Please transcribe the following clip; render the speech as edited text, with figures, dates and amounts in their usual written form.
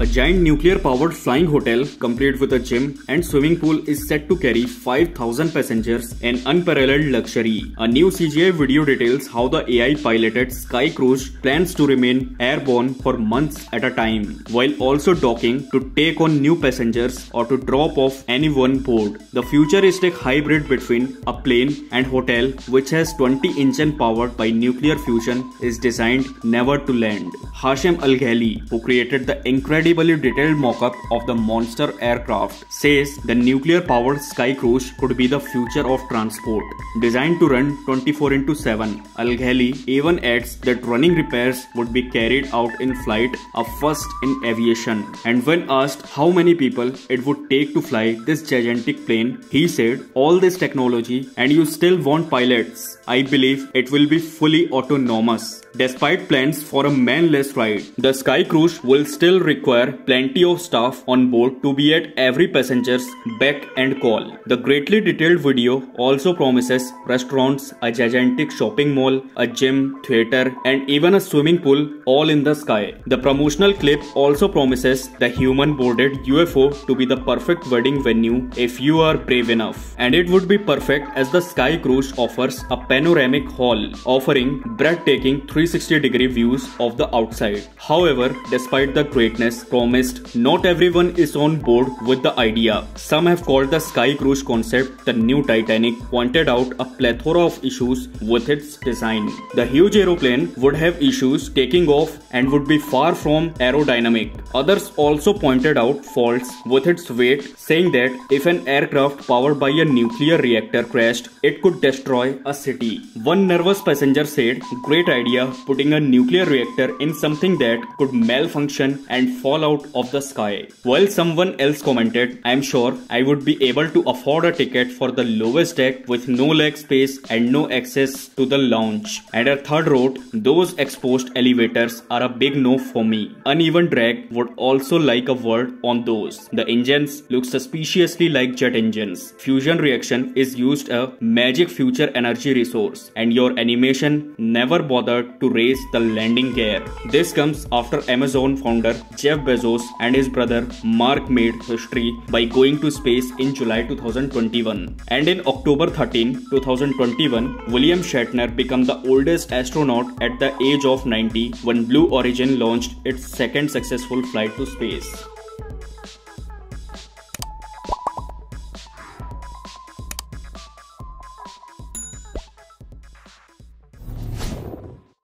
A giant nuclear-powered flying hotel, complete with a gym and swimming pool, is set to carry 5,000 passengers in unparalleled luxury. A new CGI video details how the AI-piloted Sky Cruise plans to remain airborne for months at a time, while also docking to take on new passengers or to drop off anyone board. The futuristic hybrid between a plane and hotel, which has 20 engines powered by nuclear fusion, is designed never to land. Hashem Al-Ghali, who created the incredibly detailed mock-up of the monster aircraft, says the nuclear-powered Sky Cruise could be the future of transport. Designed to run 24/7, Al-Ghali even adds that running repairs would be carried out in flight, a first in aviation. And when asked how many people it would take to fly this gigantic plane, he said, "All this technology and you still want pilots? I believe it will be fully autonomous." Despite plans for a manless ride, the Sky Cruise will still require plenty of staff on board to be at every passenger's beck and call. The greatly detailed video also promises restaurants, a gigantic shopping mall, a gym, theater, and even a swimming pool all in the sky. The promotional clip also promises the human-boarded UFO to be the perfect wedding venue if you are brave enough. And it would be perfect as the Sky Cruise offers a panoramic hall, offering breathtaking 360-degree views of the outside. However, despite the greatness promised, not everyone is on board with the idea. Some have called the Sky Cruise concept the new Titanic, pointed out a plethora of issues with its design. The huge aeroplane would have issues taking off and would be far from aerodynamic. Others also pointed out faults with its weight, saying that if an aircraft powered by a nuclear reactor crashed, it could destroy a city. One nervous passenger said, "Great idea, putting a nuclear reactor in something that could malfunction and fall out of the sky." While someone else commented, "I'm sure I would be able to afford a ticket for the lowest deck with no leg space and no access to the lounge." And a third wrote, "Those exposed elevators are a big no for me. Uneven drag would also like a word on those. The engines look suspiciously like jet engines. Fusion reaction is used a magic future energy resource, and your animation never bothered to raise the landing gear." This comes after Amazon founder Jeff Bezos and his brother Mark made history by going to space in July 2021. And in October 13, 2021, William Shatner became the oldest astronaut at the age of 90 when Blue Origin launched its second successful flight to space.